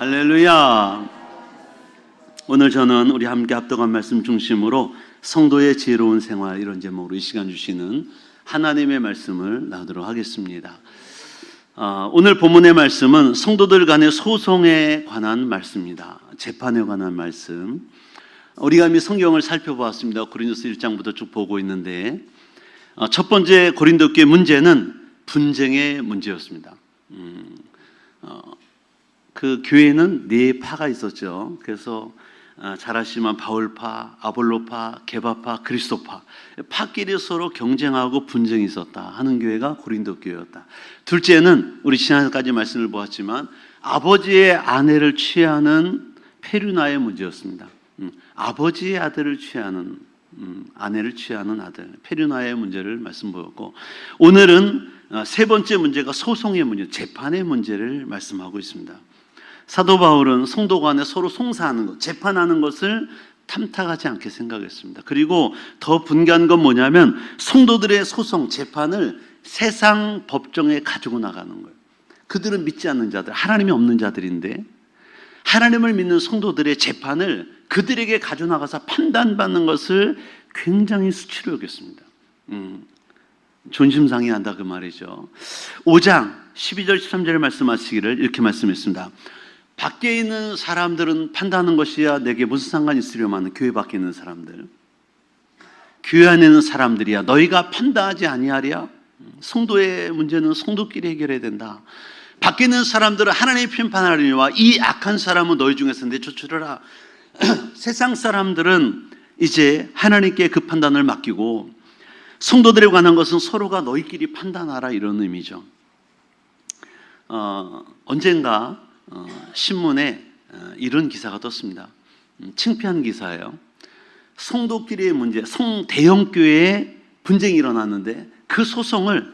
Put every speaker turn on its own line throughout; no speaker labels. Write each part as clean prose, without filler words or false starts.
할렐루야. 오늘 저는 우리 함께 합독한 말씀 중심으로 성도의 지혜로운 생활, 이런 제목으로 이 시간 주시는 하나님의 말씀을 나누도록 하겠습니다. 오늘 본문의 말씀은 성도들 간의 소송에 관한 말씀입니다. 재판에 관한 말씀. 우리가 이미 성경을 살펴보았습니다. 고린도서 1장부터 쭉 보고 있는데 첫 번째 고린도 교회 문제는 분쟁의 문제였습니다. 그 교회는 네 파가 있었죠. 그래서 잘 아시지만 바울파, 아볼로파, 게바파, 그리스도파, 파끼리 서로 경쟁하고 분쟁이 있었다 하는 교회가 고린도 교회였다. 둘째는 우리 지난주까지 말씀을 보았지만 아버지의 아내를 취하는 페류나의 문제였습니다. 아버지의 아들을 취하는 아내를 취하는 아들, 페류나의 문제를 말씀보였고, 오늘은 세 번째 문제가 소송의 문제, 재판의 문제를 말씀하고 있습니다. 사도 바울은 성도 간에 서로 송사하는 것, 재판하는 것을 탐탁하지 않게 생각했습니다. 그리고 더 분개한 건 뭐냐면 성도들의 소송, 재판을 세상 법정에 가지고 나가는 거예요. 그들은 믿지 않는 자들, 하나님이 없는 자들인데 하나님을 믿는 성도들의 재판을 그들에게 가지고 나가서 판단받는 것을 굉장히 수치로 여겼습니다. 존심상해한다 그 말이죠. 5장 12절 13절에 말씀하시기를 이렇게 말씀했습니다. 밖에 있는 사람들은 판단하는 것이야 내게 무슨 상관이 있으려마는, 교회 밖에 있는 사람들, 교회 안에 있는 사람들이야 너희가 판단하지 아니하랴. 성도의 문제는 성도끼리 해결해야 된다. 밖에 있는 사람들은 하나님이 심판하리니와 이 악한 사람은 너희 중에서 내쫓으리라. 세상 사람들은 이제 하나님께 그 판단을 맡기고 성도들에 관한 것은 서로가 너희끼리 판단하라, 이런 의미죠. 언젠가 신문에 이런 기사가 떴습니다. 창피한 기사예요. 성도끼리의 문제, 대형교회에 분쟁이 일어났는데 그 소송을,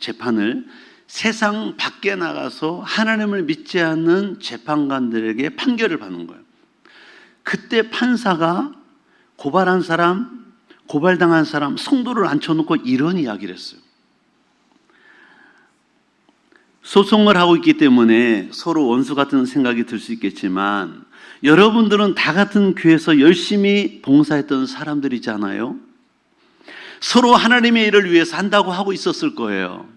재판을 세상 밖에 나가서 하나님을 믿지 않는 재판관들에게 판결을 받는 거예요. 그때 판사가 고발한 사람, 고발당한 사람, 성도를 앉혀놓고 이런 이야기를 했어요. 소송을 하고 있기 때문에 서로 원수 같은 생각이 들 수 있겠지만 여러분들은 다 같은 교회에서 열심히 봉사했던 사람들이잖아요. 서로 하나님의 일을 위해서 한다고 하고 있었을 거예요.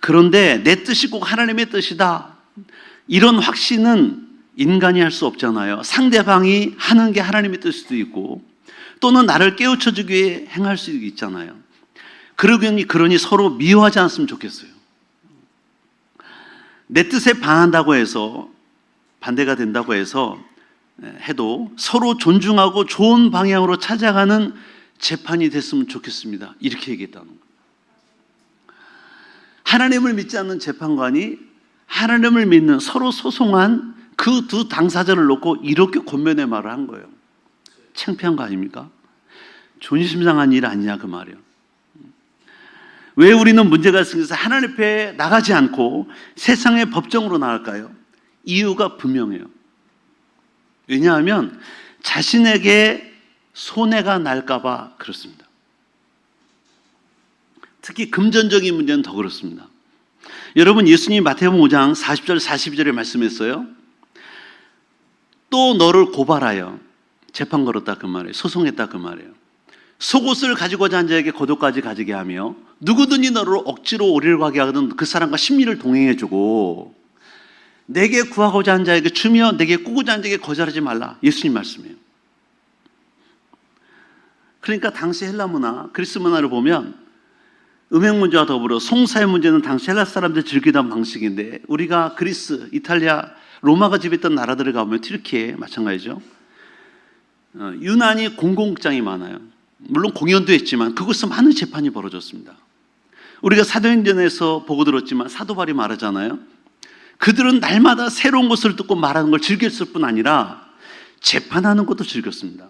그런데 내 뜻이 꼭 하나님의 뜻이다, 이런 확신은 인간이 할 수 없잖아요. 상대방이 하는 게 하나님의 뜻일 수도 있고 또는 나를 깨우쳐주기 위해 행할 수 있잖아요. 그러니 서로 미워하지 않았으면 좋겠어요. 내 뜻에 반한다고 해서, 반대가 된다고 해서 해도 서로 존중하고 좋은 방향으로 찾아가는 재판이 됐으면 좋겠습니다, 이렇게 얘기했다는 거예요. 하나님을 믿지 않는 재판관이 하나님을 믿는, 서로 소송한 그 두 당사자를 놓고 이렇게 권면의 말을 한 거예요. 창피한 거 아닙니까? 존심상한 일 아니냐 그 말이에요. 왜 우리는 문제가 생겨서 하나님 앞에 나가지 않고 세상의 법정으로 나갈까요? 이유가 분명해요. 왜냐하면 자신에게 손해가 날까 봐 그렇습니다. 특히 금전적인 문제는 더 그렇습니다. 여러분, 예수님이 마태복음 5장 40절 42절에 말씀했어요. 또 너를 고발하여, 재판 걸었다 그 말이에요. 소송했다 그 말이에요. 속옷을 가지고자 한 자에게 겉옷까지 가지게 하며 누구든지 너를 억지로 오리를 하게 하거든 그 사람과 심리를 동행해주고 내게 구하고자 한 자에게 주며 내게 꾸고자 한 자에게 거절하지 말라, 예수님 말씀이에요. 그러니까 당시 헬라 문화, 그리스 문화를 보면 음행 문제와 더불어 송사의 문제는 당시 헬라 사람들이 즐기던 방식인데, 우리가 그리스, 이탈리아, 로마가 지배했던 나라들을 가보면 튀르키예 마찬가지죠. 유난히 공공극장이 많아요. 물론 공연도 했지만 그곳에서 많은 재판이 벌어졌습니다. 우리가 사도행전에서 보고 들었지만 사도 바울이 말하잖아요. 그들은 날마다 새로운 것을 듣고 말하는 걸 즐겼을 뿐 아니라 재판하는 것도 즐겼습니다.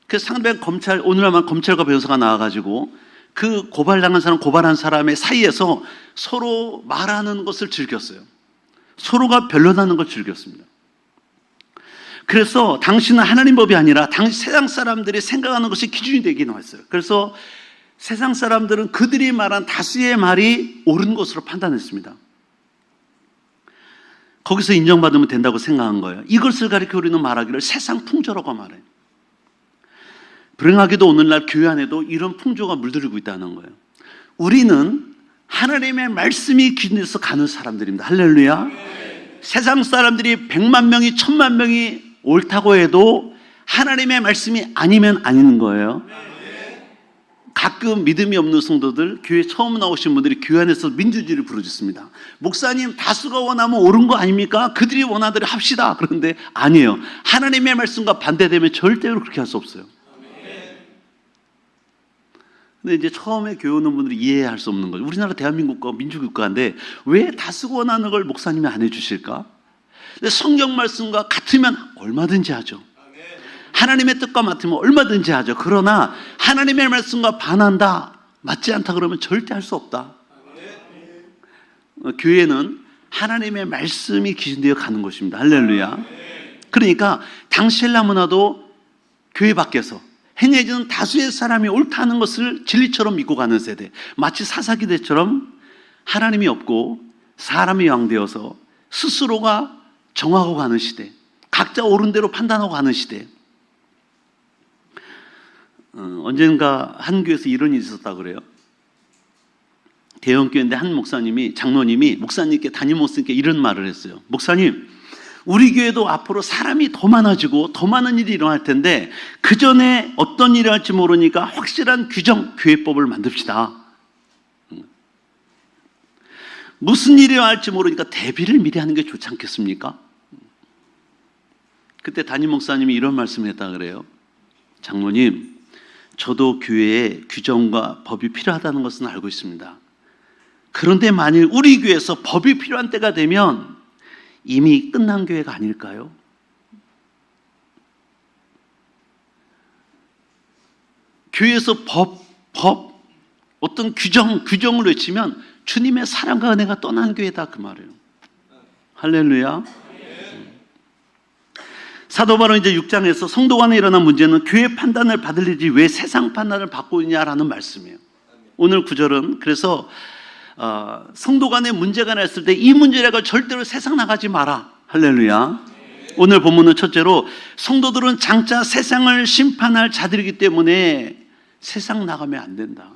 그래서 상대방 검찰, 오늘날만 검찰과 변호사가 나와가지고 그 고발당한 사람, 고발한 사람의 사이에서 서로 말하는 것을 즐겼어요. 서로가 변론하는 걸 즐겼습니다. 그래서 당신은 하나님 법이 아니라 당시 세상 사람들이 생각하는 것이 기준이 되기는 했어요. 그래서 세상 사람들은 그들이 말한 다수의 말이 옳은 것으로 판단했습니다. 거기서 인정받으면 된다고 생각한 거예요. 이것을 가리켜 우리는 말하기를 세상 풍조라고 말해요. 불행하게도 오늘날 교회 안에도 이런 풍조가 물들이고 있다는 거예요. 우리는 하나님의 말씀이 기준에서 가는 사람들입니다. 할렐루야. 세상 사람들이 100만 명이 1000만 명이 옳다고 해도 하나님의 말씀이 아니면 아닌 거예요. 가끔 믿음이 없는 성도들, 교회 처음 나오신 분들이 교회 안에서 민주주의를 부르짖습니다. 목사님, 다수가 원하면 옳은 거 아닙니까? 그들이 원하대로 합시다. 그런데 아니에요. 하나님의 말씀과 반대되면 절대로 그렇게 할 수 없어요. 근데 이제 처음에 교회 오는 분들이 이해할 수 없는 거죠. 우리나라 대한민국과 민주국가인데 왜 다수가 원하는 걸 목사님이 안 해주실까? 근데 성경 말씀과 같으면 얼마든지 하죠. 하나님의 뜻과 맞으면 얼마든지 하죠. 그러나 하나님의 말씀과 반한다, 맞지 않다 그러면 절대 할 수 없다. 교회는 하나님의 말씀이 기준되어 가는 것입니다. 할렐루야. 그러니까 당시엘라 문화도 교회 밖에서 행해지는 다수의 사람이 옳다는 것을 진리처럼 믿고 가는 세대, 마치 사사기대처럼 하나님이 없고 사람이 왕되어서 스스로가 정하고 가는 시대, 각자 옳은 대로 판단하고 가는 시대. 언젠가 한 교회에서 이런 일이 있었다고 그래요. 대형교회인데 한 목사님이, 장로님이 목사님께, 담임 목사님께 이런 말을 했어요. 목사님, 우리 교회도 앞으로 사람이 더 많아지고 더 많은 일이 일어날 텐데 그 전에 어떤 일이 할지 모르니까 확실한 규정, 교회법을 만듭시다. 무슨 일이 일어날지 모르니까 대비를 미리 하는 게 좋지 않겠습니까? 그때 담임 목사님이 이런 말씀을 했다 그래요. 장로님, 저도 교회에 규정과 법이 필요하다는 것은 알고 있습니다. 그런데 만일 우리 교회에서 법이 필요한 때가 되면 이미 끝난 교회가 아닐까요? 교회에서 어떤 규정을 외치면 주님의 사랑과 은혜가 떠난 교회다 그 말이에요. 할렐루야. 사도 바울은 이제 6장에서 성도 간에 일어난 문제는 교회 판단을 받을 일이 왜 세상 판단을 받고 있냐라는 말씀이에요. 오늘 구절은 그래서 성도 간에 문제가 났을 때 이 문제를 절대로 세상 나가지 마라. 할렐루야. 오늘 본문은 첫째로 성도들은 장차 세상을 심판할 자들이기 때문에 세상 나가면 안 된다.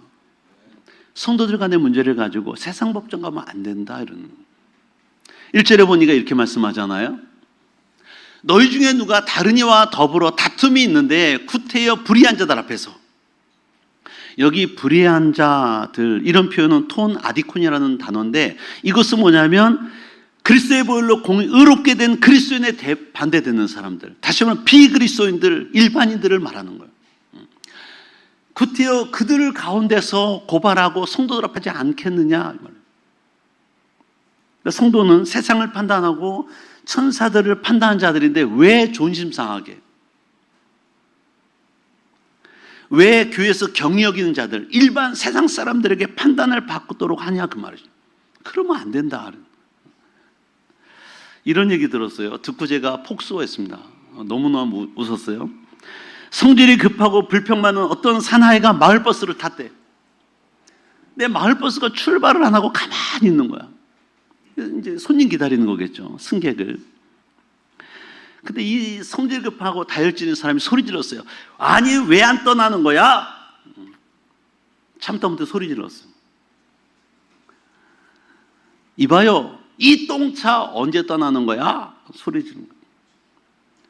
성도들 간의 문제를 가지고 세상 법정 가면 안 된다. 이런 1절에 보니까 이렇게 말씀하잖아요. 너희 중에 누가 다른 이와 더불어 다툼이 있는데 구태여 불의한 자들 앞에서, 여기 불의한 자들, 이런 표현은 톤 아디콘이라는 단어인데 이것은 뭐냐면 그리스도의 보혈로 의롭게 된 그리스도인에 반대되는 사람들, 다시 말하면 비그리스도인들, 일반인들을 말하는 거예요. 구태여 그들 가운데서 고발하고 성도들 앞에 하지 않겠느냐. 성도는 세상을 판단하고 천사들을 판단한 자들인데 왜 존심상하게, 왜 교회에서 경히 여기는 자들, 일반 세상 사람들에게 판단을 받도록 하냐 그 말이죠. 그러면 안 된다. 이런 얘기 들었어요. 듣고 제가 폭소했습니다. 너무너무 웃었어요. 성질이 급하고 불평 많은 어떤 사나이가 마을버스를 탔대. 근데 마을버스가 출발을 안 하고 가만히 있는 거야. 이제 손님 기다리는 거겠죠, 승객을. 근데 이 성질 급하고 다혈질인 사람이 소리 질렀어요. 아니 왜 안 떠나는 거야? 참다 못해 소리 질렀어. 이봐요, 이 똥차 언제 떠나는 거야? 소리 지른 거야.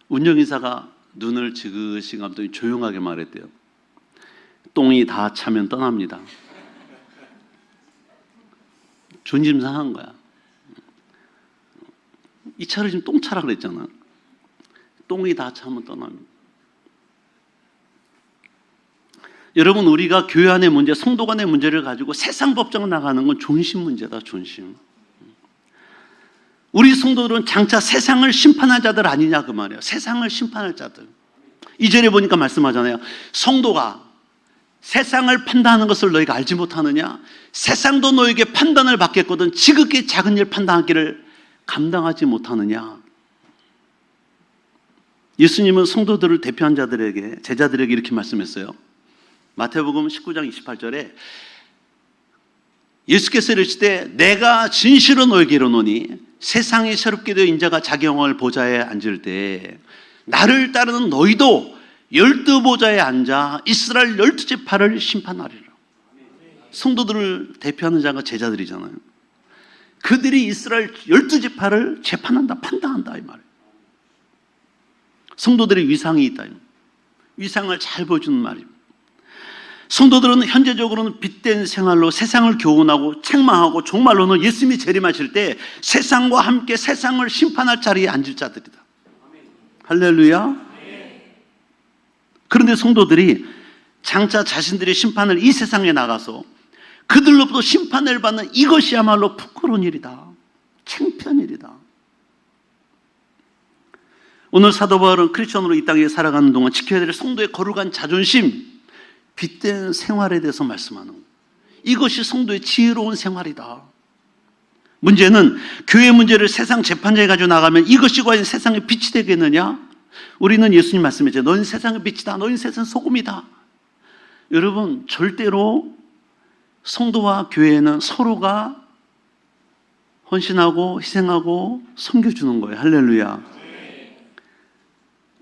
운전기사가 눈을 지그시 감더니 조용하게 말했대요. 똥이 다 차면 떠납니다. 존심상한 거야. 이 차를 지금 똥차라 그랬잖아. 똥이 다 차면 떠납니다. 여러분, 우리가 교회 안의 문제, 성도 간의 문제를 가지고 세상 법정 나가는 건 존심 문제다. 존심. 우리 성도들은 장차 세상을 심판할 자들 아니냐 그 말이에요. 세상을 심판할 자들. 2절에 보니까 말씀하잖아요. 성도가 세상을 판단하는 것을 너희가 알지 못하느냐? 세상도 너에게 판단을 받겠거든 지극히 작은 일 판단하기를 감당하지 못하느냐? 예수님은 성도들을 대표한 자들에게, 제자들에게 이렇게 말씀했어요. 마태복음 19장 28절에 예수께서 이르시되 내가 진실로 너에게 이르노니 세상이 새롭게 되어 인자가 자기 영광을 보좌에 앉을 때 나를 따르는 너희도 12보좌에 앉아 이스라엘 12지파를 심판하리라. 성도들을 대표하는 자가 제자들이잖아요. 그들이 이스라엘 12지파를 재판한다, 판단한다 이 말이에요. 성도들의 위상이 있다. 위상을 잘 보여주는 말입니다. 성도들은 현재적으로는 빛된 생활로 세상을 교훈하고 책망하고 종말로는 예수님이 재림하실 때 세상과 함께 세상을 심판할 자리에 앉을 자들이다. 할렐루야. 그런데 성도들이 장차 자신들의 심판을 이 세상에 나가서 그들로부터 심판을 받는 이것이야말로 부끄러운 일이다. 창피한 일이다. 오늘 사도 바울은 크리스천으로 이 땅에 살아가는 동안 지켜야 될 성도의 거룩한 자존심, 빛된 생활에 대해서 말씀하는 거예요. 이것이 성도의 지혜로운 생활이다. 문제는 교회 문제를 세상 재판장에 가지고 나가면 이것이 과연 세상의 빛이 되겠느냐? 우리는 예수님 말씀했죠. 너희는 세상의 빛이다. 너희는 세상 소금이다. 여러분, 절대로 성도와 교회는 서로가 헌신하고 희생하고 섬겨주는 거예요. 할렐루야.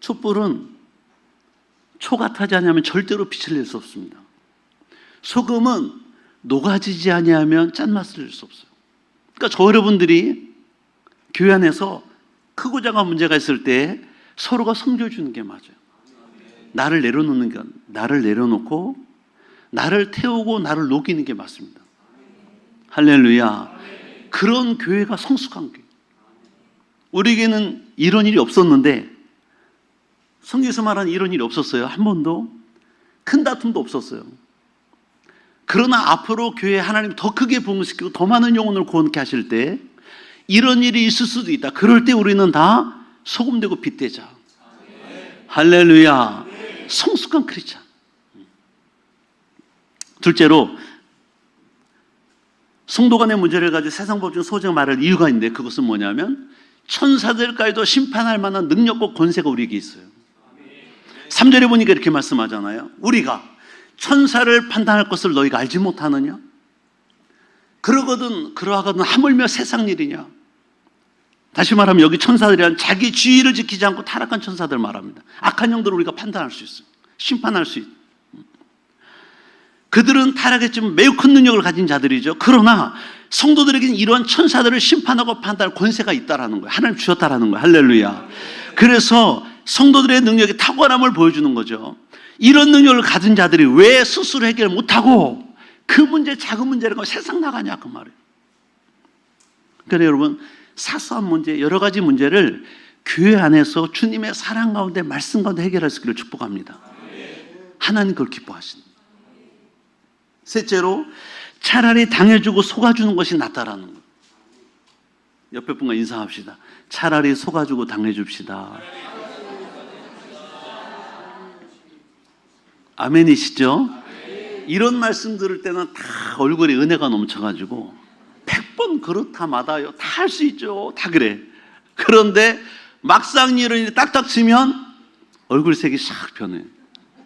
촛불은 초가 타지 않으면 절대로 빛을 낼 수 없습니다. 소금은 녹아지지 아니하면 짠맛을 낼 수 없어요. 그러니까 저 여러분들이 교회 안에서 크고 작은 문제가 있을 때 서로가 섬겨주는 게 맞아요. 나를 내려놓는 게, 나를 내려놓고 나를 태우고 나를 녹이는 게 맞습니다. 할렐루야. 그런 교회가 성숙한 교회. 우리에게는 이런 일이 없었는데, 성경에서 말하는 이런 일이 없었어요. 한 번도. 큰 다툼도 없었어요. 그러나 앞으로 교회에 하나님 더 크게 부흥시키고 더 많은 영혼을 구원케 하실 때 이런 일이 있을 수도 있다. 그럴 때 우리는 다 소금되고 빛되자. 할렐루야. 성숙한 크리스찬. 둘째로, 성도 간의 문제를 가지고 세상 법정 소재가 말할 이유가 있는데, 그것은 뭐냐면 천사들까지도 심판할 만한 능력과 권세가 우리에게 있어요. 3절에 보니까 이렇게 말씀하잖아요. 우리가 천사를 판단할 것을 너희가 알지 못하느냐? 그러하거든 하물며 세상 일이냐? 다시 말하면 여기 천사들이란 자기 주의를 지키지 않고 타락한 천사들 말합니다. 악한 영들을 우리가 판단할 수 있어요. 심판할 수 있어요. 그들은 타락했지만 매우 큰 능력을 가진 자들이죠. 그러나 성도들에게는 이러한 천사들을 심판하고 판단할 권세가 있다라는 거예요. 하나님 주셨다라는 거예요. 할렐루야. 그래서 성도들의 능력이 탁월함을 보여주는 거죠. 이런 능력을 가진 자들이 왜 스스로 해결 못하고 그 문제, 작은 문제라고 세상 나가냐 그 말이에요. 그러니까 여러분, 사소한 문제, 여러 가지 문제를 교회 안에서 주님의 사랑 가운데, 말씀 가운데 해결할 수 있기를 축복합니다. 하나님 그걸 기뻐하신다. 셋째로, 차라리 당해주고 속아주는 것이 낫다라는 것. 옆에 분과 인사합시다. 차라리 속아주고 당해줍시다. 아멘이시죠? 이런 말씀 들을 때는 다 얼굴에 은혜가 넘쳐가지고 100번 그렇다 마다요. 다 할 수 있죠. 다 그래. 그런데 막상 이런 일이 딱딱 치면 얼굴 색이 싹 변해.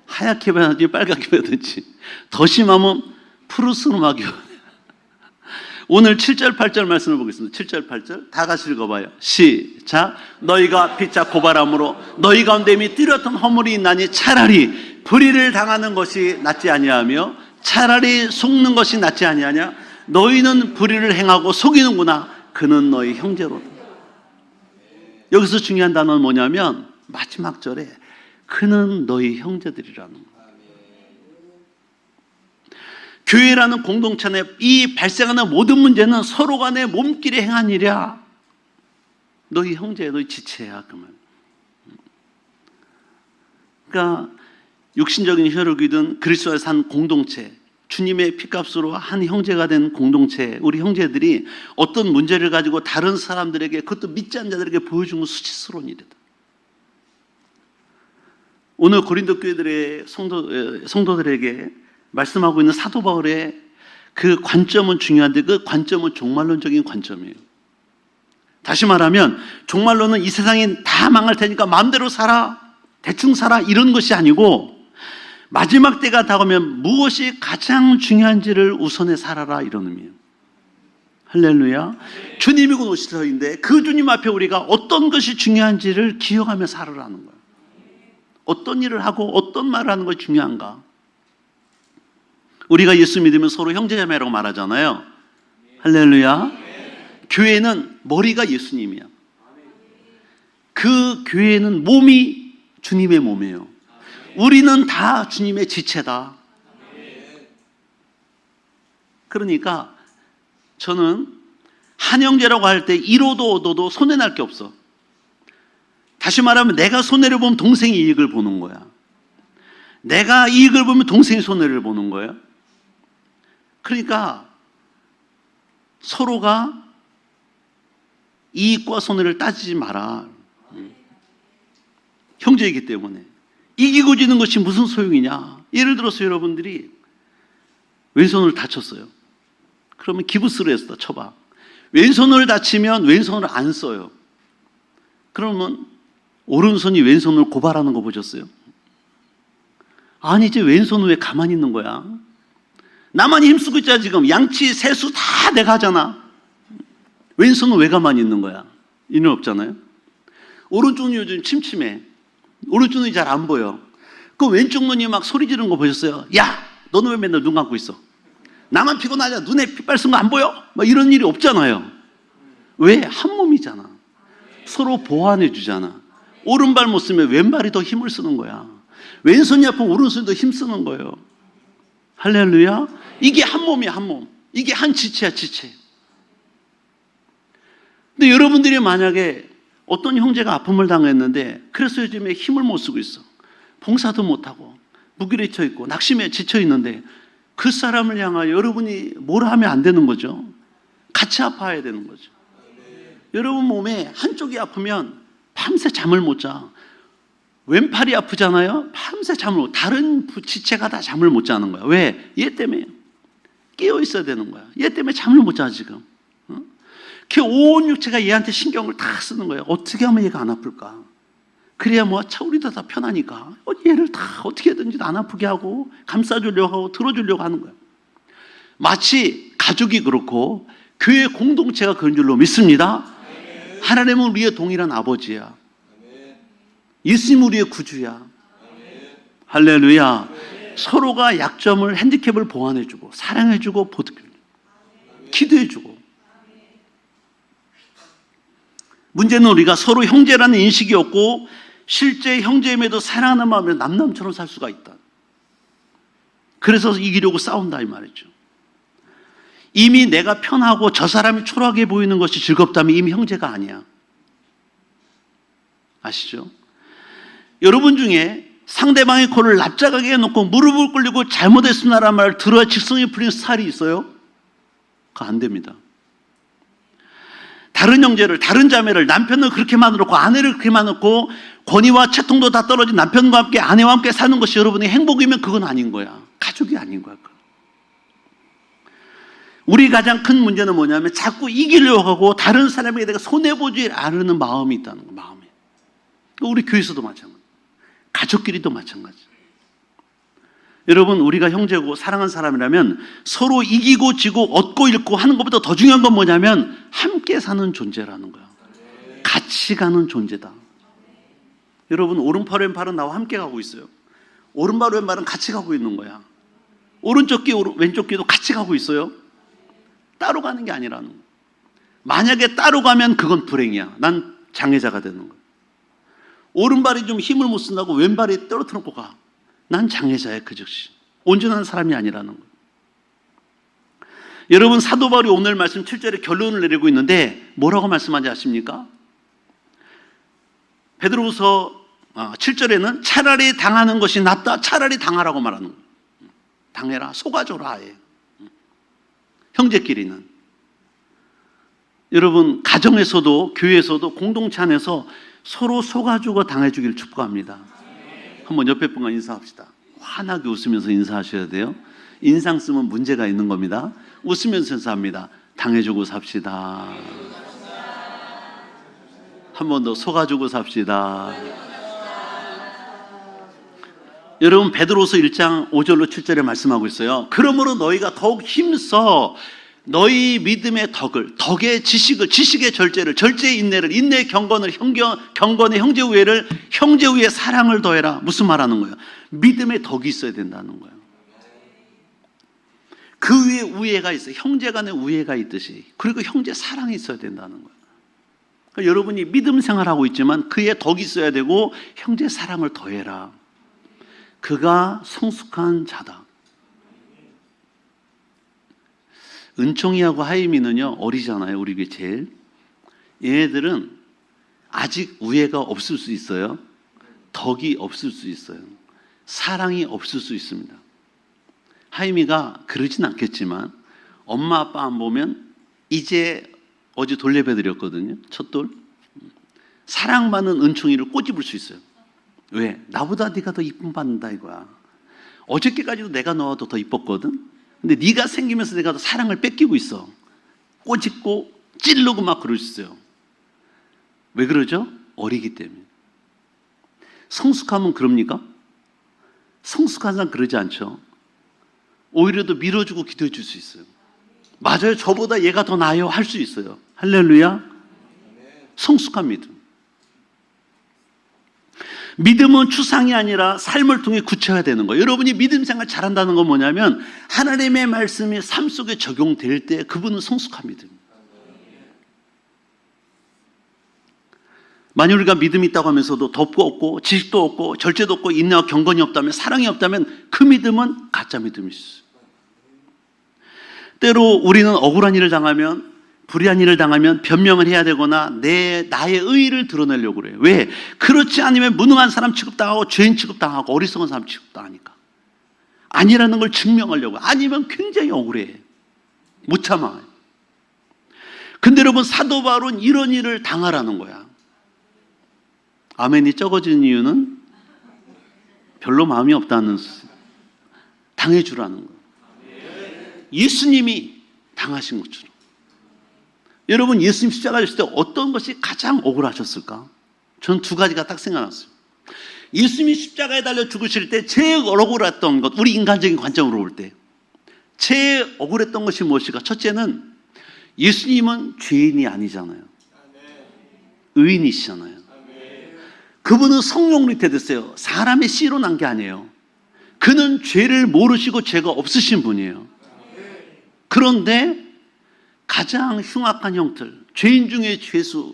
하얗게 변하지 빨갛게 변하지. 더 심하면 푸르스름하게 변해. 오늘 7절 8절 말씀을 보겠습니다. 7절 8절 다 같이 읽어봐요. 시작. 너희가 피차 고발함으로 너희 가운데 이미 뚜렷한 허물이 있나니 차라리 불의를 당하는 것이 낫지 아니하며 차라리 속는 것이 낫지 아니하냐. 너희는 불의를 행하고 속이는구나. 그는 너희 형제로다. 여기서 중요한 단어는 뭐냐면 마지막 절에 그는 너희 형제들이라는 거예요. 교회라는 공동체 안에 이 발생하는 모든 문제는 서로 간의 몸끼리 행한 일이야. 너희 형제, 너희 지체야. 그 말. 그러니까 육신적인 혈육이든 그리스도의 산 공동체, 주님의 피값으로 한 형제가 된 공동체, 우리 형제들이 어떤 문제를 가지고 다른 사람들에게, 그것도 믿지 않는 자들에게 보여준 건 수치스러운 일이다. 오늘 고린도 교회들의 성도들에게 말씀하고 있는 사도 바울의 그 관점은 중요한데 그 관점은 종말론적인 관점이에요. 다시 말하면 종말론은 이 세상이 다 망할 테니까 마음대로 살아, 대충 살아 이런 것이 아니고 마지막 때가 다가오면 무엇이 가장 중요한지를 우선에 살아라 이런 의미예요. 할렐루야. 주님이 곧 오실 터인데 그 주님 앞에 우리가 어떤 것이 중요한지를 기억하며 살아라는 거예요. 어떤 일을 하고 어떤 말을 하는 것이 중요한가. 우리가 예수 믿으면 서로 형제자매라고 말하잖아요. 할렐루야. 교회는 머리가 예수님이야. 그 교회는 몸이 주님의 몸이에요. 우리는 다 주님의 지체다. 그러니까 저는 한 형제라고 할 때 이로도 얻어도 손해날 게 없어. 다시 말하면 내가 손해를 보면 동생이 이익을 보는 거야. 내가 이익을 보면 동생이 손해를 보는 거예요. 그러니까 서로가 이익과 손해를 따지지 마라. 형제이기 때문에. 이기고 지는 것이 무슨 소용이냐. 예를 들어서 여러분들이 왼손을 다쳤어요. 그러면 기부스를 했어. 쳐봐. 왼손을 다치면 왼손을 안 써요. 그러면 오른손이 왼손을 고발하는 거 보셨어요? 아니지, 왼손은 왜 가만히 있는 거야? 나만 힘쓰고 있잖아. 지금 양치 세수 다 내가 하잖아. 왼손은 왜 가만히 있는 거야? 일은 없잖아요. 오른쪽 눈이 요즘 침침해. 오른쪽 눈이 잘 안 보여. 그 왼쪽 눈이 막 소리 지르는 거 보셨어요? 야, 너는 왜 맨날 눈 감고 있어? 나만 피곤하냐? 눈에 핏발 쓴 거 안 보여? 막 이런 일이 없잖아요. 왜? 한 몸이잖아. 서로 보완해 주잖아. 오른발 못 쓰면 왼발이 더 힘을 쓰는 거야. 왼손이 아프면 오른손이 더 힘 쓰는 거예요. 할렐루야. 이게 한 몸이야, 한 몸. 이게 한 지체야, 지체. 근데 여러분들이 만약에 어떤 형제가 아픔을 당했는데 그래서 요즘에 힘을 못 쓰고 있어. 봉사도 못하고 무기력해 있고 낙심에 지쳐 있는데 그 사람을 향하여 여러분이 뭘 하면 안 되는 거죠. 같이 아파야 되는 거죠. 여러분 몸에 한쪽이 아프면 밤새 잠을 못 자. 왼팔이 아프잖아요. 밤새 잠을 못. 다른 지체가 다 잠을 못 자는 거야. 왜? 얘 때문에. 깨어 있어야 되는 거야. 얘 때문에 잠을 못 자 지금. 그 온 육체가 얘한테 신경을 다 쓰는 거예요. 어떻게 하면 얘가 안 아플까? 그래야 뭐 우리도 다 편하니까 얘를 다 어떻게든지 안 아프게 하고 감싸주려고 하고 들어주려고 하는 거예요. 마치 가족이 그렇고 교회 공동체가 그런 줄로 믿습니다. 하나님은 우리의 동일한 아버지야. 예수님은 우리의 구주야. 할렐루야. 서로가 약점을, 핸디캡을 보완해주고 사랑해주고 기도해주고. 문제는 우리가 서로 형제라는 인식이 없고 실제 형제임에도 사랑하는 마음에 남남처럼 살 수가 있다. 그래서 이기려고 싸운다 이 말이죠. 이미 내가 편하고 저 사람이 초라하게 보이는 것이 즐겁다면 이미 형제가 아니야. 아시죠? 여러분 중에 상대방의 코를 납작하게 해놓고 무릎을 꿇리고 잘못했으나라는 말을 들어야 직성이 풀리는 스타일이 있어요? 그거 안 됩니다. 다른 형제를, 다른 자매를, 남편을 그렇게 만들었고 아내를 그렇게 만들었고 권위와 채통도 다 떨어진 남편과 함께 아내와 함께 사는 것이 여러분의 행복이면 그건 아닌 거야. 가족이 아닌 거야. 우리 가장 큰 문제는 뭐냐면 자꾸 이기려고 하고 다른 사람에게 내가 손해보지 않으려는 마음이 있다는 거. 마음에. 우리 교회에서도 마찬가지. 가족끼리도 마찬가지. 여러분, 우리가 형제고 사랑하는 사람이라면 서로 이기고 지고 얻고 잃고 하는 것보다 더 중요한 건 뭐냐면 함께 사는 존재라는 거야. 같이 가는 존재다. 여러분, 오른팔 왼팔은 나와 함께 가고 있어요. 오른발 왼발은 같이 가고 있는 거야. 오른쪽 귀 왼쪽 귀도 같이 가고 있어요. 따로 가는 게 아니라는 거야. 만약에 따로 가면 그건 불행이야. 난 장애자가 되는 거야. 오른발이 좀 힘을 못 쓴다고 왼발이 떨어뜨려 놓고 가. 난 장애자야, 그 즉시. 온전한 사람이 아니라는 거예요. 여러분, 사도 바울이 오늘 말씀 7절에 결론을 내리고 있는데 뭐라고 말씀하지 아십니까? 베드로후서 7절에는 차라리 당하는 것이 낫다. 차라리 당하라고 말하는 거예요. 당해라. 속아줘라. 아예. 형제끼리는. 여러분, 가정에서도 교회에서도 공동체 안에서 서로 속아주고 당해주기를 축복합니다. 한번 옆에 분과 인사합시다. 환하게 웃으면서 인사하셔야 돼요. 인상 쓰면 문제가 있는 겁니다. 웃으면서 인사합니다. 당해주고 삽시다. 한 번 더 속아주고 삽시다. 여러분, 베드로서 1장 5절로 7절에 말씀하고 있어요. 그러므로 너희가 더욱 힘써 너희 믿음의 덕을, 덕의 지식을, 지식의 절제를, 절제의 인내를, 인내의 경건을, 경건의 형제 우애를, 형제 우애의 사랑을 더해라. 무슨 말하는 거예요? 믿음의 덕이 있어야 된다는 거예요. 그 위에 우애가 있어요. 형제 간의 우애가 있듯이. 그리고 형제 사랑이 있어야 된다는 거예요. 그러니까 여러분이 믿음 생활하고 있지만 그의 덕이 있어야 되고 형제 사랑을 더해라. 그가 성숙한 자다. 은총이하고 하임이는요, 어리잖아요. 우리 게 제일. 얘네들은 아직 우애가 없을 수 있어요. 덕이 없을 수 있어요. 사랑이 없을 수 있습니다. 하임이가 그러진 않겠지만 엄마 아빠 안 보면 이제 어제 돌예배 드렸거든요. 첫 돌. 사랑받는 은총이를 꼬집을 수 있어요. 왜? 나보다 네가 더 이쁨 받는다 이거야. 어저께까지도 내가 너와도 더 이뻤거든. 근데 네가 생기면서 내가 더 사랑을 뺏기고 있어. 꼬집고 찌르고 막 그럴 수 있어요. 왜 그러죠? 어리기 때문에. 성숙하면 그럽니까? 성숙한 사람 그러지 않죠. 오히려 더 밀어주고 기도해 줄 수 있어요. 맞아요. 저보다 얘가 더 나아요. 할 수 있어요. 할렐루야. 성숙한 믿음. 믿음은 추상이 아니라 삶을 통해 구체화되는 되는 거예요. 여러분이 믿음 생활 잘한다는 건 뭐냐면 하나님의 말씀이 삶 속에 적용될 때 그분은 성숙한 믿음. 만약 우리가 믿음이 있다고 하면서도 덕도 없고 지식도 없고 절제도 없고 인내와 경건이 없다면 사랑이 없다면 그 믿음은 가짜 믿음일 수 있어요. 때로 우리는 억울한 일을 당하면 불의한 일을 당하면 변명을 해야 되거나 나의 의의를 드러내려고 그래요. 왜? 그렇지 않으면 무능한 사람 취급당하고 죄인 취급당하고 어리석은 사람 취급당하니까. 아니라는 걸 증명하려고. 아니면 굉장히 억울해. 못 참아. 근데 여러분 사도 바울은 이런 일을 당하라는 거야. 아멘이 적어진 이유는 별로 마음이 없다는 당해주라는 거예요. 예수님이 당하신 것처럼. 여러분 예수님 십자가 지실 때 어떤 것이 가장 억울하셨을까? 저는 두 가지가 딱 생각났어요. 예수님이 십자가에 달려 죽으실 때 제일 억울했던 것, 우리 인간적인 관점으로 볼 때 제일 억울했던 것이 무엇일까? 첫째는 예수님은 죄인이 아니잖아요. 의인이시잖아요. 그분은 성령으로 잉태됐어요. 사람의 씨로 난 게 아니에요. 그는 죄를 모르시고 죄가 없으신 분이에요. 그런데 가장 흉악한 형틀, 죄인 중에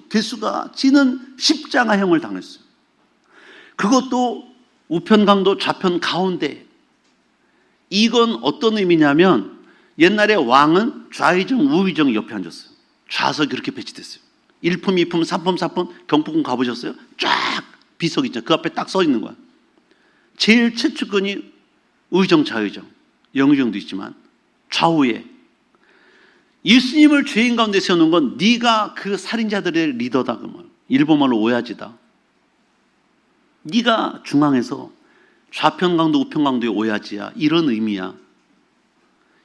괴수가 지는 십자가형을 당했어요. 그것도 우편 강도 좌편 가운데. 이건 어떤 의미냐면 옛날에 왕은 좌의정 우의정 옆에 앉았어요. 좌석이 그렇게 배치됐어요. 1품 2품 3품 4품 경복궁 가보셨어요? 쫙 비석 있죠. 그 앞에 딱 서 있는 거야. 제일 최측근이 우의정 좌의정 영의정도 있지만 좌우에 예수님을 죄인 가운데 세우는 건 네가 그 살인자들의 리더다. 그러면 일본말로 오야지다. 네가 중앙에서 좌편 강도 우편 강도의 오야지야. 이런 의미야.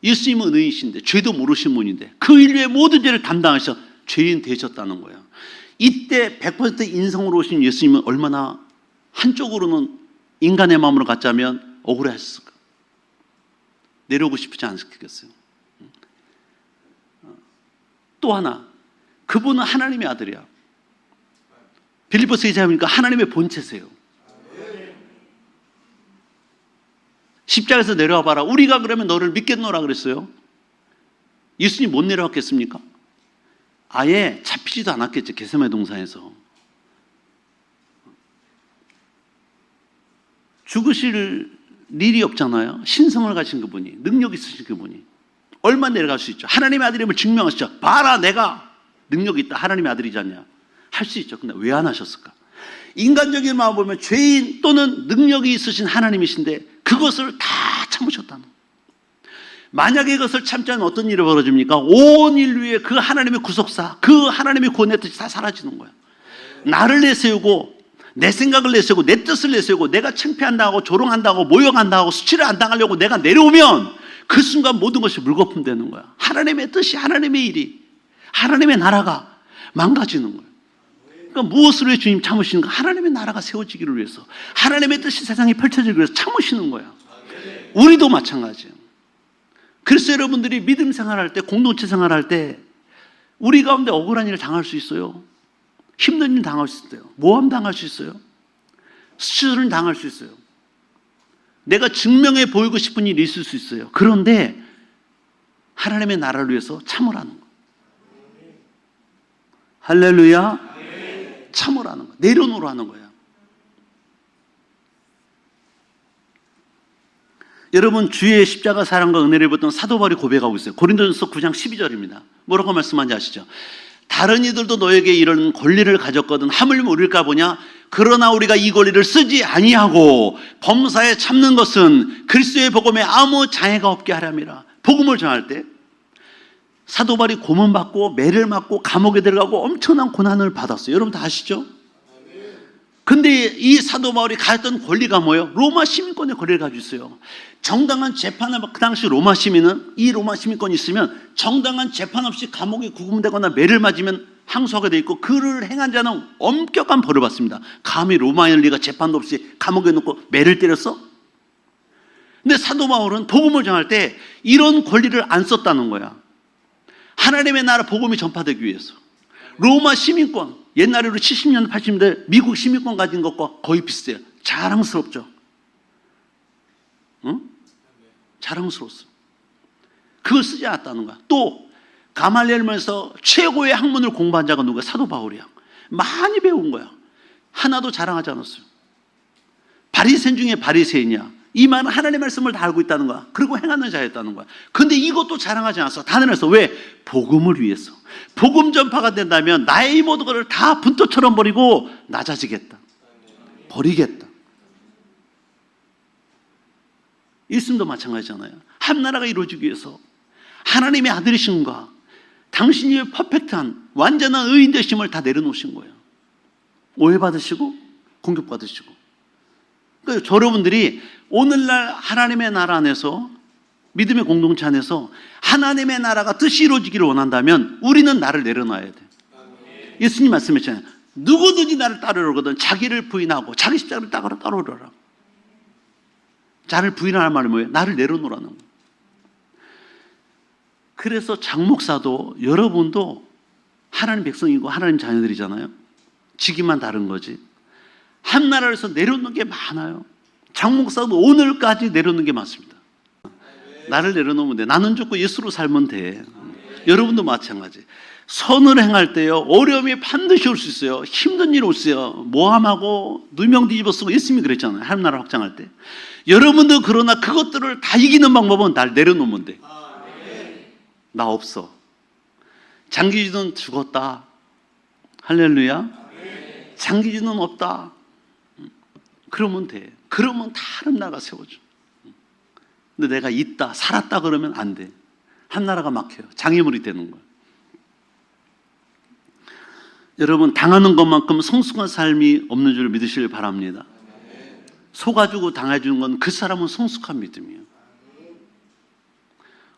예수님은 의인이신데 죄도 모르신 분인데 그 인류의 모든 죄를 담당하셔 죄인 되셨다는 거야. 이때 100% 인성으로 오신 예수님은 얼마나 한쪽으로는 인간의 마음으로 갖자면 억울해하셨을까? 내려오고 싶지 않겠어요? 또 하나, 그분은 하나님의 아들이야. 빌립보서 2장 보니까 하나님의 본체세요. 십자가에서 내려와 봐라. 우리가 그러면 너를 믿겠노라 그랬어요. 예수님 못 내려왔겠습니까? 아예 잡히지도 않았겠죠. 겟세마네 동산에서. 죽으실 일이 없잖아요. 신성을 가진 그분이, 능력 있으신 그분이 얼마 내려갈 수 있죠. 하나님의 아들임을 증명하시죠. 봐라, 내가 능력이 있다. 하나님의 아들이지 않냐. 할 수 있죠. 근데 왜 안 하셨을까? 인간적인 마음 보면 죄인 또는 능력이 있으신 하나님이신데 그것을 다 참으셨다는 거예요. 만약에 이것을 참지 않으면 어떤 일이 벌어집니까? 온 인류의 그 하나님의 구속사, 그 하나님의 구원의 뜻이 다 사라지는 거예요. 나를 내세우고 내 생각을 내세우고 내 뜻을 내세우고 내가 창피한다고 조롱한다고 모욕한다고 수치를 안 당하려고 내가 내려오면 그 순간 모든 것이 물거품 되는 거야. 하나님의 뜻이, 하나님의 일이, 하나님의 나라가 망가지는 거예요. 그러니까 무엇을 위해 주님 참으시는가? 하나님의 나라가 세워지기를 위해서, 하나님의 뜻이 세상에 펼쳐지기 위해서 참으시는 거야. 우리도 마찬가지예요. 그래서 여러분들이 믿음 생활할 때, 공동체 생활할 때 우리 가운데 억울한 일을 당할 수 있어요. 힘든 일 당할 수 있어요. 모함 당할 수 있어요. 수치를 당할 수 있어요. 내가 증명해 보이고 싶은 일이 있을 수 있어요. 그런데 하나님의 나라를 위해서 참으라는 거예요. 할렐루야. 참으라는 거예요. 내려놓으라는 거예요. 여러분, 주의 십자가 사랑과 은혜를 입었던 사도 바울이 고백하고 있어요. 고린도전서 9장 12절입니다. 뭐라고 말씀하는지 아시죠? 다른 이들도 너에게 이런 권리를 가졌거든 하물며 우리일까 보냐? 그러나 우리가 이 권리를 쓰지 아니하고 범사에 참는 것은 그리스도의 복음에 아무 장애가 없게 하람이라. 복음을 전할 때 사도 바울이 고문받고 매를 맞고 감옥에 들어가고 엄청난 고난을 받았어요. 여러분 다 아시죠? 근데 이 사도 바울이 가졌던 권리가 뭐예요? 로마 시민권의 권리를 가지고 있어요. 정당한 재판을, 그 당시 로마 시민은 이 로마 시민권이 있으면 정당한 재판 없이 감옥에 구금되거나 매를 맞으면 항소하게 돼 있고, 그를 행한 자는 엄격한 벌을 받습니다. 감히 로마인을 네가 재판도 없이 감옥에 넣고 매를 때렸어? 근데 사도 바울은 복음을 전할 때 이런 권리를 안 썼다는 거야. 하나님의 나라 복음이 전파되기 위해서. 로마 시민권, 옛날에로 70년, 80년대 미국 시민권 가진 것과 거의 비슷해요. 자랑스럽죠? 응? 자랑스러웠어. 그걸 쓰지 않았다는 거야. 또 가말리엘에서 최고의 학문을 공부한 자가 누구야? 사도 바울이야. 많이 배운 거야. 하나도 자랑하지 않았어요. 바리새인 중에 바리새인이야. 이 말은 하나님의 말씀을 다 알고 있다는 거야. 그리고 행하는 자였다는 거야. 근데 이것도 자랑하지 않았어. 단언해서. 왜? 복음을 위해서. 복음 전파가 된다면 나의 이 모든 것을 다 분토처럼 버리고 낮아지겠다. 버리겠다. 예수님도 마찬가지잖아요. 한 나라가 이루어지기 위해서 하나님의 아들이신가, 당신이 퍼펙트한 완전한 의인 되심을 다 내려놓으신 거예요. 오해받으시고 공격받으시고. 그러니까 여러분들이 오늘날 하나님의 나라 안에서, 믿음의 공동체 안에서 하나님의 나라가 뜻이 이루어지기를 원한다면 우리는 나를 내려놔야 돼. 예수님 말씀하셨잖아요. 누구든지 나를 따르려거든 자기를 부인하고 자기 십자가를 따르라. 자를 부인하는 말은 뭐예요? 나를 내려놓으라는 거예요. 그래서 장 목사도, 여러분도 하나님 백성이고 하나님 자녀들이잖아요. 직위만 다른 거지. 한 나라에서 내려놓는 게 많아요. 장 목사도 오늘까지 내려놓는 게 많습니다. 나를 내려놓으면 돼. 나는 죽고 예수로 살면 돼. 여러분도 마찬가지. 선을 행할 때요, 어려움이 반드시 올 수 있어요. 힘든 일이 올 수 있어요. 모함하고 누명 뒤집어 쓰고 예수님이 그랬잖아요. 하나님 나라 확장할 때. 여러분도 그러나 그것들을 다 이기는 방법은 날 내려놓으면 돼. 나 없어. 장기준은 죽었다. 할렐루야. 장기준은 없다. 그러면 돼. 그러면 다른 나라가 세워져. 근데 내가 있다, 살았다 그러면 안 돼. 한 나라가 막혀요. 장애물이 되는 거예요. 여러분, 당하는 것만큼 성숙한 삶이 없는 줄 믿으시길 바랍니다. 속아주고 당해주는 건 그 사람은 성숙한 믿음이에요.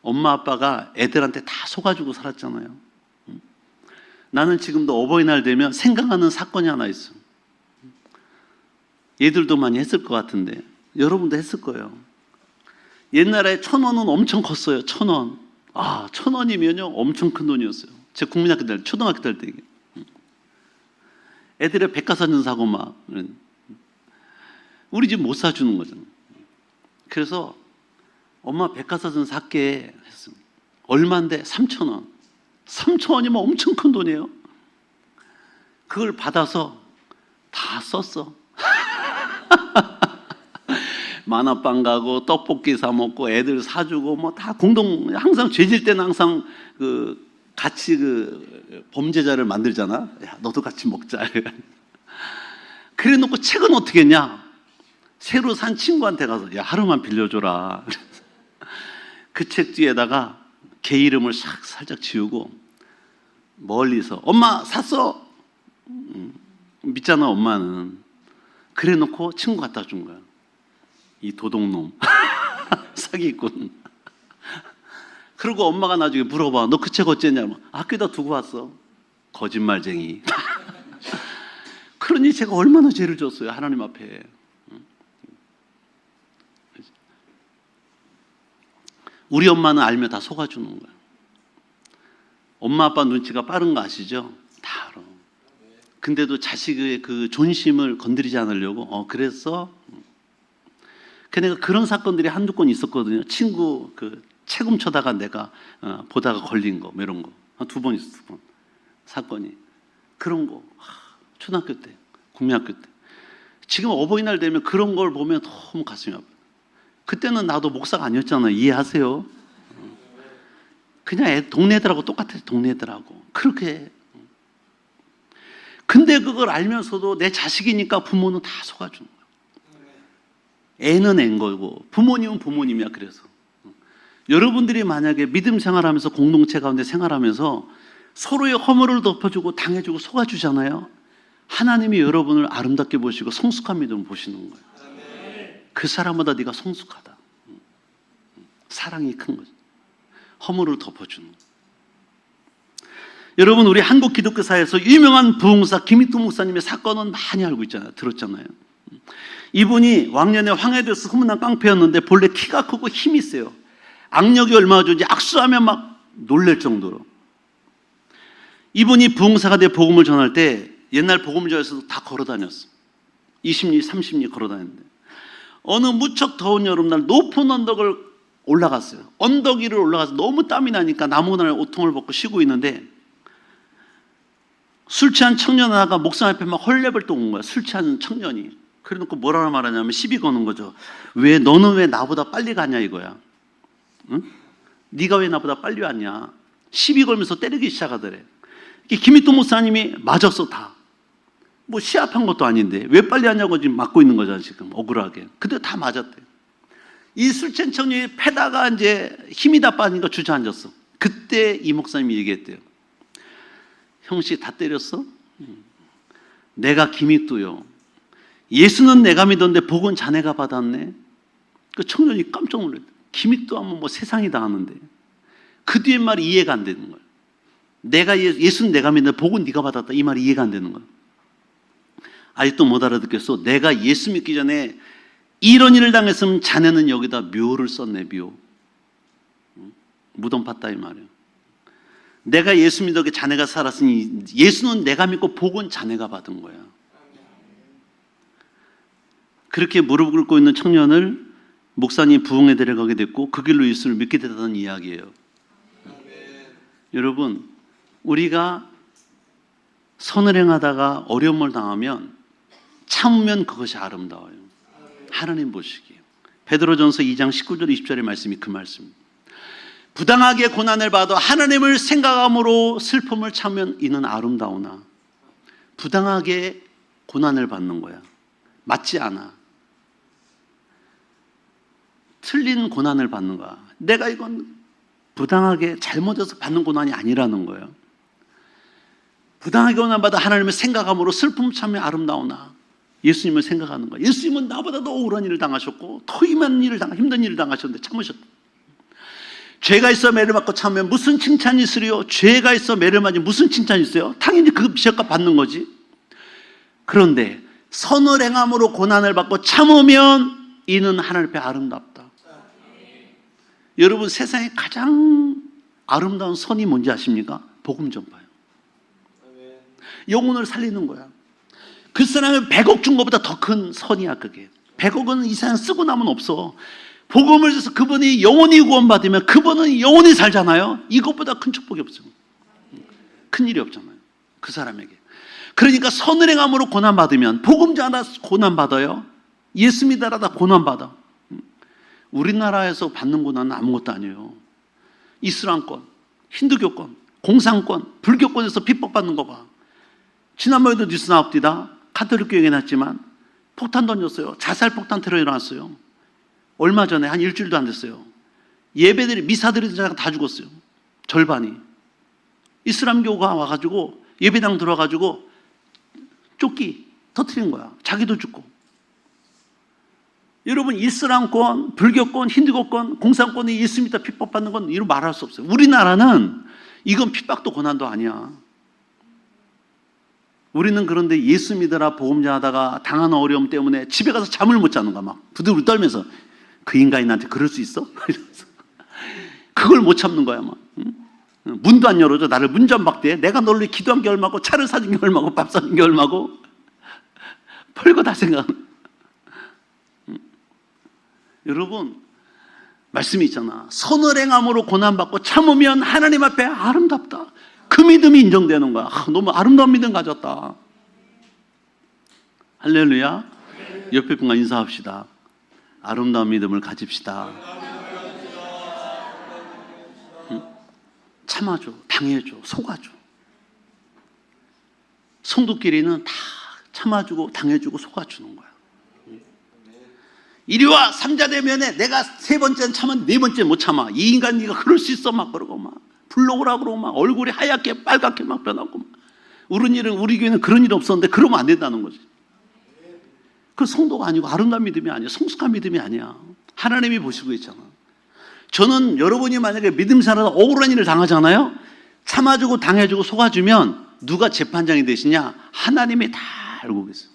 엄마 아빠가 애들한테 다 속아주고 살았잖아요. 나는 지금도 어버이날 되면 생각하는 사건이 하나 있어. 얘들도 많이 했을 것 같은데 여러분도 했을 거예요. 옛날에 1,000원은 엄청 컸어요. 1,000원. 1,000원이면요 엄청 큰 돈이었어요. 제 국민학교 때, 초등학교 때 얘기. 애들의 백과사전 사고 막 우리 집 못 사주는 거잖아. 그래서 엄마 백과사전 살게 했어. 얼마인데? 3,000원. 3,000원이면 엄청 큰 돈이에요. 그걸 받아서 다 썼어. 만화방 가고 떡볶이 사 먹고 애들 사주고 뭐 다 항상 죄질 때는 항상 같이 범죄자를 만들잖아. 야, 너도 같이 먹자. 그래 놓고 책은 어떻게 했냐? 새로 산 친구한테 가서 야, 하루만 빌려줘라. 그 책 뒤에다가 걔 이름을 살짝 지우고 멀리서 엄마 샀어. 믿잖아 엄마는. 그래 놓고 친구 갖다 준 거야. 이 도둑놈. 사기꾼. 그리고 엄마가 나중에 물어봐. 너 그 책 어쨌냐고. 학교에다 두고 왔어. 거짓말쟁이. 그러니 제가 얼마나 죄를 졌어요. 하나님 앞에. 우리 엄마는 알면 다 속아주는 거야. 엄마 아빠 눈치가 빠른 거 아시죠? 다 알아. 근데도 자식의 그 존심을 건드리지 않으려고 그랬어? 내가 그런 사건들이 한두 건 있었거든요. 친구 그 책 훔쳐다가 내가 보다가 걸린 거, 이런 거. 한 2번 있었어, 2번. 사건이. 그런 거. 초등학교 때, 국민학교 때. 지금 어버이날 되면 그런 걸 보면 너무 가슴이 아파요. 그때는 나도 목사가 아니었잖아요. 이해하세요? 그냥 동네 애들하고 똑같아요. 동네 애들하고. 그렇게. 근데 그걸 알면서도 내 자식이니까 부모는 다 속아주는 거야. 애는 애인 거고 부모님은 부모님이야. 그래서 여러분들이 만약에 믿음 생활하면서 공동체 가운데 생활하면서 서로의 허물을 덮어주고 당해주고 속아주잖아요. 하나님이 여러분을 아름답게 보시고 성숙한 믿음을 보시는 거예요. 그 사람보다 네가 성숙하다. 사랑이 큰 거죠. 허물을 덮어주는 거예요. 여러분, 우리 한국 기독교사에서 유명한 부흥사 김익두 목사님의 사건은 많이 알고 있잖아요. 들었잖아요. 이분이 왕년에 황해도에서 소문난 깡패였는데 본래 키가 크고 힘이 세요. 악력이 얼마나 좋은지 악수하면 막 놀랄 정도로. 이분이 부흥사가 돼 복음을 전할 때 옛날 복음전에서도 다 걸어다녔어. 20리, 30리 걸어다녔는데 어느 무척 더운 여름날 높은 언덕을 올라갔어요. 언덕 위를 올라가서 너무 땀이 나니까 나무나 옷통을 벗고 쉬고 있는데 술 취한 청년 하나가 목사 앞에 막 헐레벌떡 온 거야. 술 취한 청년이. 그래 놓고 뭐라고 말하냐면 시비 거는 거죠. 너는 왜 나보다 빨리 가냐 이거야. 응? 네가 왜 나보다 빨리 왔냐. 시비 걸면서 때리기 시작하더래. 김익두 목사님이 맞았어. 다. 뭐 시합한 것도 아닌데 왜 빨리 왔냐고 지금 맞고 있는 거잖아. 지금 억울하게. 근데 다 맞았대. 이 술 취한 청년이 패다가 이제 힘이 다 빠지니까 주저앉았어. 그때 이 목사님이 얘기했대요. 형씨 다 때렸어? 내가 김익두요. 예수는 내가 믿었는데 복은 자네가 받았네. 그 청년이 깜짝 놀랐대. 김익두 하면 뭐 세상이 다 아는데. 그 뒤에 말이 이해가 안 되는 거야. 예수는 내가 믿는데 복은 네가 받았다. 이 말이 이해가 안 되는 거야. 아직도 못 알아듣겠어. 내가 예수 믿기 전에 이런 일을 당했으면 자네는 여기다 묘를 썼네. 묘. 무덤 팠다 이 말이야. 내가 예수 믿었기에 자네가 살았으니 예수는 내가 믿고 복은 자네가 받은 거야. 그렇게 무릎 꿇고 있는 청년을 목사님이 부흥에 데려가게 됐고 그 길로 예수를 믿게 됐다는 이야기예요. 여러분, 우리가 선을 행하다가 어려움을 당하면 참으면 그것이 아름다워요. 하나님 보시기에. 베드로전서 2장 19절 20절의 말씀이 그 말씀입니다. 부당하게 고난을 받아 하나님을 생각함으로 슬픔을 참으면 이는 아름다우나. 부당하게 고난을 받는 거야. 맞지 않아. 틀린 고난을 받는 거야. 내가 이건 부당하게 잘못해서 받는 고난이 아니라는 거예요. 부당하게 고난받아 하나님을 생각함으로 슬픔을 참으면 아름다우나. 예수님을 생각하는 거야. 예수님은 나보다 더 억울한 일을 당하셨고 더 힘든 일을 당하셨는데 참으셨다. 죄가 있어 매를 맞고 참으면 무슨 칭찬이 있으리요? 죄가 있어 매를 맞으면 무슨 칭찬이 있어요? 당연히 그 시험값 받는 거지. 그런데 선을 행함으로 고난을 받고 참으면 이는 하나님 앞에 아름답다. 여러분, 세상에 가장 아름다운 선이 뭔지 아십니까? 복음 전파예요. 영혼을 살리는 거야. 그 사람이 100억 준 것보다 더 큰 선이야. 그게 100억은 이 세상 쓰고 나면 없어. 복음을 줘서 그분이 영원히 구원받으면 그분은 영원히 살잖아요. 이것보다 큰 축복이 없어요. 큰 일이 없잖아요. 그 사람에게. 그러니까 선을 행함으로 고난받으면, 복음자나 고난받아요. 예수 믿으라다 고난받아. 우리나라에서 받는 고난은 아무것도 아니에요. 이슬람권, 힌두교권, 공산권, 불교권에서 핍박받는 거 봐. 지난번에도 뉴스 나옵니다. 카톨릭 교회에 났지만 폭탄 던졌어요. 자살 폭탄 테러 일어났어요. 얼마 전에 한 일주일도 안 됐어요. 예배들이, 미사들이 다 죽었어요. 절반이. 이슬람교가 와가지고 예배당 들어와가지고 조끼 터뜨린 거야. 자기도 죽고. 여러분, 이슬람권, 불교권, 힌두교권, 공산권이 예수 믿다 핍박받는 건 이루 말할 수 없어요. 우리나라는 이건 핍박도 고난도 아니야. 우리는 그런데 예수 믿으라 복음자 하다가 당한 어려움 때문에 집에 가서 잠을 못 자는 거야. 막 부들부들 떨면서 그 인간이 나한테 그럴 수 있어? 그걸 못 참는 거야, 막. 문도 안 열어줘. 나를 문도 안 박대. 내가 널리 기도한 게 얼마고, 차를 사준 게 얼마고, 밥 사준 게 얼마고. 별거 다 생각하는. 여러분, 말씀이 있잖아. 선을 행함으로 고난받고 참으면 하나님 앞에 아름답다. 그 믿음이 인정되는 거야. 너무 아름다운 믿음 가졌다. 할렐루야. 옆에 분과 인사합시다. 아름다운 믿음을 가집시다. 참아줘, 당해줘, 속아줘. 성도끼리는 다 참아주고 당해주고 속아주는 거야. 이리 와, 삼자 대면에 내가 세 번째는 참은 네 번째 못 참아. 이 인간 네가 그럴 수 있어 막 그러고 막 불러오라 그러고 막 얼굴이 하얗게 빨갛게 막 변하고 막. 우리 교회는 그런 일 없었는데 그러면 안 된다는 거지. 그 성도가 아니고 아름다운 믿음이 아니야. 성숙한 믿음이 아니야. 하나님이 보시고 있잖아. 저는 여러분이 만약에 믿음 생활하다 억울한 일을 당하잖아요. 참아주고 당해주고 속아주면 누가 재판장이 되시냐? 하나님이 다 알고 계세요.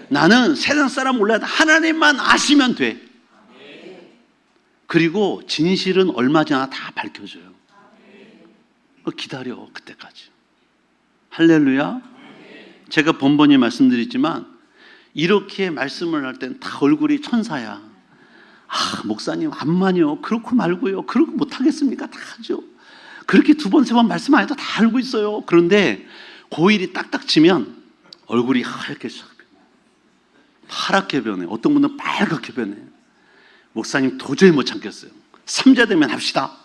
나는 세상 사람 몰라도 하나님만 아시면 돼. 그리고 진실은 얼마 지나 다 밝혀져요. 기다려, 그때까지. 할렐루야. 제가 번번이 말씀드리지만 이렇게 말씀을 할 땐 다 얼굴이 천사야. 목사님 암만요. 그렇고 말고요. 그렇고 못하겠습니까? 다 하죠. 그렇게 두 번, 세 번 말씀 안 해도 다 알고 있어요. 그런데 고일이 딱딱 치면 얼굴이 하얗게 시작해요. 파랗게 변해. 어떤 분은 빨갛게 변해. 목사님 도저히 못 참겠어요. 삼자 되면 합시다.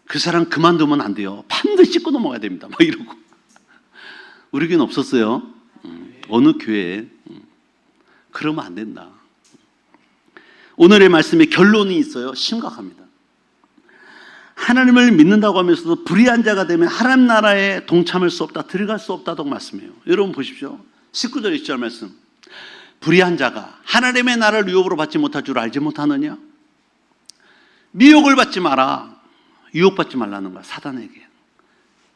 그 사람 그만두면 안 돼요. 반드시 짚고 넘어가야 됩니다. 막 이러고. 우리 교회는 없었어요. 어느 교회에. 그러면 안 된다. 오늘의 말씀에 결론이 있어요. 심각합니다. 하나님을 믿는다고 하면서도 불의한 자가 되면 하나님 나라에 동참할 수 없다, 들어갈 수 없다고 말씀해요. 여러분 보십시오. 19절 20절 말씀. 불의한 자가 하나님의 나라를 유업으로 받지 못할 줄 알지 못하느냐? 미혹을 받지 마라. 유혹받지 말라는 거야, 사단에게.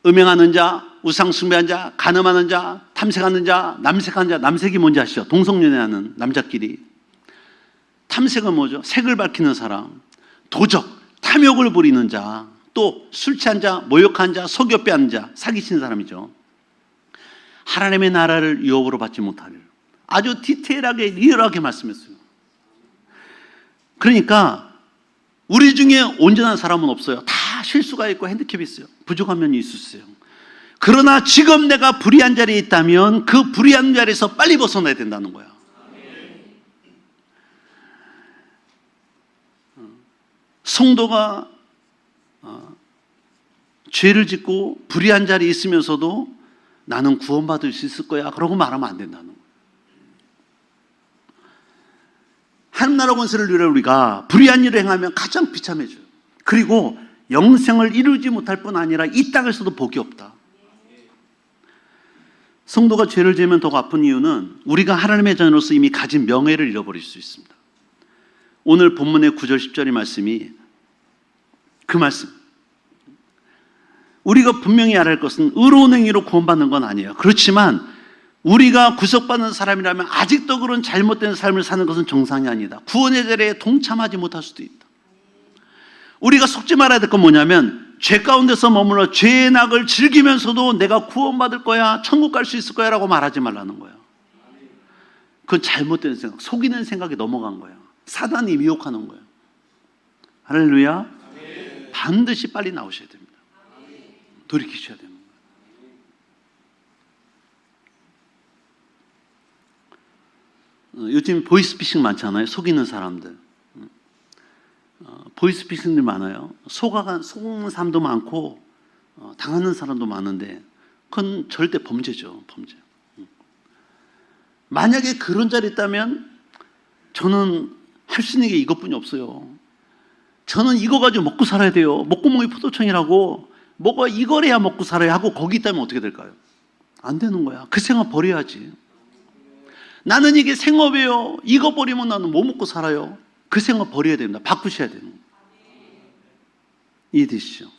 음행하는 자, 우상 숭배한 자, 간음하는 자, 탐색하는 자, 남색하는 자. 남색이 뭔지 아시죠? 동성연애하는 남자끼리. 탐색은 뭐죠? 색을 밝히는 사람. 도적, 탐욕을 부리는 자, 또 술 취한 자, 모욕한 자, 속여 빼앗는 자, 사기치는 사람이죠. 하나님의 나라를 유업으로 받지 못하리라. 아주 디테일하게 리얼하게 말씀했어요. 그러니까 우리 중에 온전한 사람은 없어요. 다 실수가 있고 핸디캡이 있어요. 부족한 면이 있을 수 있어요. 그러나 지금 내가 불의한 자리에 있다면 그 불의한 자리에서 빨리 벗어나야 된다는 거야. 성도가 죄를 짓고 불의한 자리에 있으면서도 나는 구원받을 수 있을 거야 그러고 말하면 안 된다는 거예요. 하나님 나라 권세를 누려 우리가 불의한 일을 행하면 가장 비참해져요. 그리고 영생을 이루지 못할 뿐 아니라 이 땅에서도 복이 없다. 성도가 죄를 지으면 더 아픈 이유는 우리가 하나님의 자녀로서 이미 가진 명예를 잃어버릴 수 있습니다. 오늘 본문의 9절 10절의 말씀이 그 말씀. 우리가 분명히 알아야 할 것은 의로운 행위로 구원받는 건 아니에요. 그렇지만 우리가 구속받는 사람이라면 아직도 그런 잘못된 삶을 사는 것은 정상이 아니다. 구원의 자리에 동참하지 못할 수도 있다. 우리가 속지 말아야 될 건 뭐냐면 죄 가운데서 머물러 죄의 낙을 즐기면서도 내가 구원받을 거야, 천국 갈 수 있을 거야 라고 말하지 말라는 거예요. 그건 잘못된 생각, 속이는 생각이 넘어간 거예요. 사단이 미혹하는 거예요. 할렐루야. 반드시 빨리 나오셔야 됩니다. 돌이키셔야 됩니다. 요즘 보이스피싱 많잖아요. 속이는 사람들. 보이스피싱들 많아요. 속는 사람도 많고 당하는 사람도 많은데 그건 절대 범죄죠. 범죄. 만약에 그런 자리 있다면 저는 할 수 있는 게 이것뿐이 없어요. 저는 이거 가지고 먹고 살아야 돼요. 목구멍이 포도청이라고 뭐가 이거래야 먹고 살아야 하고 거기 있다면 어떻게 될까요? 안 되는 거야. 그 생각 버려야지. 나는 이게 생업이에요. 이거 버리면 나는 뭐 먹고 살아요? 그 생각 버려야 됩니다. 바꾸셔야 되는 거예요. 이해되시죠?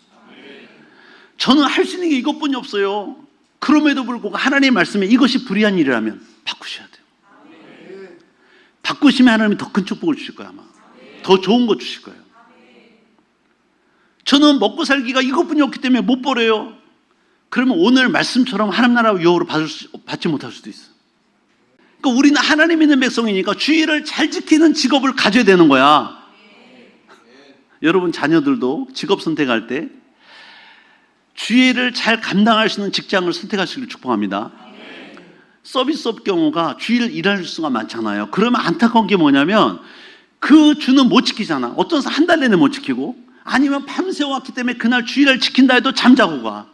저는 할 수 있는 게 이것뿐이 없어요. 그럼에도 불구하고 하나님의 말씀에 이것이 불의한 일이라면 바꾸셔야 돼요. 바꾸시면 하나님이 더 큰 축복을 주실 거예요. 아마 더 좋은 거 주실 거예요. 저는 먹고 살기가 이것뿐이 없기 때문에 못 벌어요. 그러면 오늘 말씀처럼 하나님 나라 유혹으로 받지 못할 수도 있어요. 그러니까 우리는 하나님 있는 백성이니까 주의를 잘 지키는 직업을 가져야 되는 거야. 여러분 자녀들도 직업 선택할 때 주의를 잘 감당할 수 있는 직장을 선택하시길 축복합니다. 서비스업 경우가 주의를 일할 수가 많잖아요. 그러면 안타까운 게 뭐냐면 그 주는 못 지키잖아. 어떤 사람 한 달 내내 못 지키고, 아니면 밤새 왔기 때문에 그날 주의를 지킨다 해도 잠자고 가.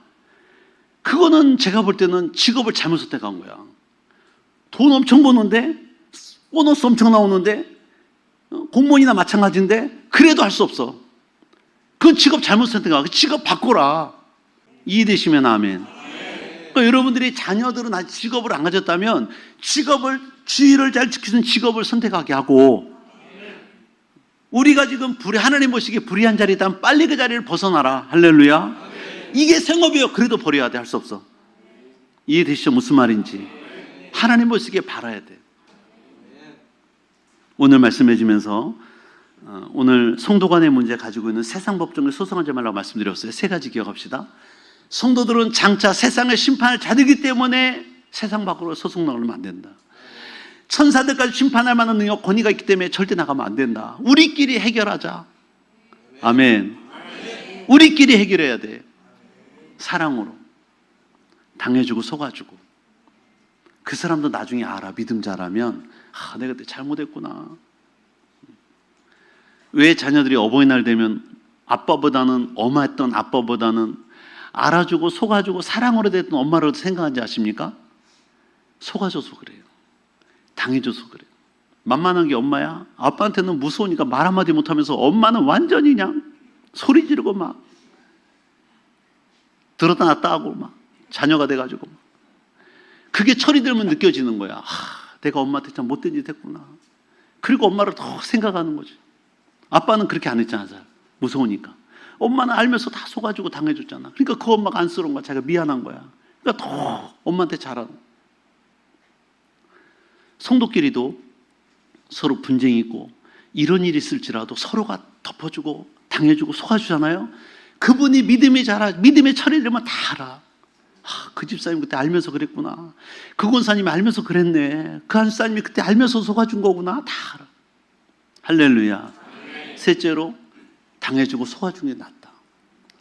그거는 제가 볼 때는 직업을 잘못 선택한 거야. 돈 엄청 버는데, 보너스 엄청 나오는데, 공무원이나 마찬가지인데 그래도 할 수 없어. 그건 직업 잘못 선택한 거야. 직업 바꿔라. 이해되시면 아멘. 그러니까 여러분들이 자녀들은 아직 직업을 안 가졌다면 주의를 잘 지키는 직업을 선택하게 하고, 우리가 지금 하나님 보시기에 불의한 자리에 있다면 빨리 그 자리를 벗어나라. 할렐루야. 이게 생업이에요. 그래도 버려야 돼. 할 수 없어. 이해되시죠? 무슨 말인지. 하나님 보시기에 바라야 돼. 오늘 말씀해 주면서 오늘 성도 간의 문제 가지고 있는 세상 법정에 소송하지 말라고 말씀드렸어요. 세 가지 기억합시다. 성도들은 장차 세상의 심판을 자들기 때문에 세상 밖으로 소송 나가면 안 된다. 천사들까지 심판할 만한 능력, 권위가 있기 때문에 절대 나가면 안 된다. 우리끼리 해결하자. 아멘. 우리끼리 해결해야 돼. 사랑으로 당해주고 속아주고. 그 사람도 나중에 알아. 믿음자라면 내가 그때 잘못했구나. 왜 자녀들이 어버이날 되면 아빠보다는, 엄마했던 아빠보다는 알아주고 속아주고 사랑으로 됐던 엄마로 생각하는지 아십니까? 속아줘서 그래요. 당해줘서 그래요. 만만한 게 엄마야. 아빠한테는 무서우니까 말 한마디 못하면서 엄마는 완전히 그냥 소리 지르고 막 들었다 놨다 하고 막 자녀가 돼가지고 막. 그게 철이 들면 느껴지는 거야. 내가 엄마한테 참 못된 짓 했구나. 그리고 엄마를 더 생각하는 거지. 아빠는 그렇게 안 했잖아. 잘. 무서우니까. 엄마는 알면서 다 속아주고 당해줬잖아. 그러니까 그 엄마가 안쓰러운 거야. 자기가 미안한 거야. 그러니까 더 엄마한테 잘하는 거야. 성도끼리도 서로 분쟁이 있고 이런 일이 있을지라도 서로가 덮어주고 당해주고 속아주잖아요. 그분이 믿음의 철이 되면 다 알아. 그 집사님 그때 알면서 그랬구나. 그 권사님이 알면서 그랬네. 그 한사님이 그때 알면서 속아준 거구나. 다 알아. 할렐루야. 셋째로 당해주고 속아주는 게 낫다.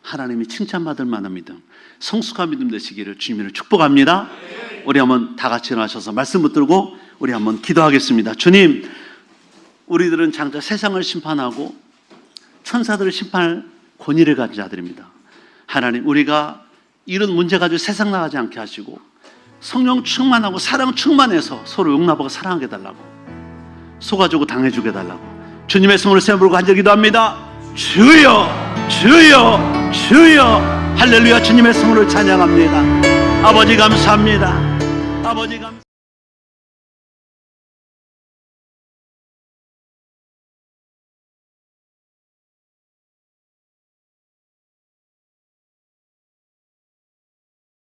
하나님이 칭찬받을 만한 믿음, 성숙한 믿음 되시기를 주님을 축복합니다. 우리 한번 다 같이 일어나셔서 말씀 붙들고 우리 한번 기도하겠습니다. 주님, 우리들은 장차 세상을 심판하고 천사들을 심판할 권위를 가진 자들입니다. 하나님, 우리가 이런 문제 가지고 세상 나가지 않게 하시고 성령 충만하고 사랑 충만해서 서로 용납하고 사랑하게 해달라고, 속아주고 당해주게 해달라고 주님의 손으로 세워보고 간절히 기도합니다. 주여, 주여, 주여. 할렐루야. 주님의 손으로 찬양합니다. 아버지 감사합니다. 아버지 감사합니다.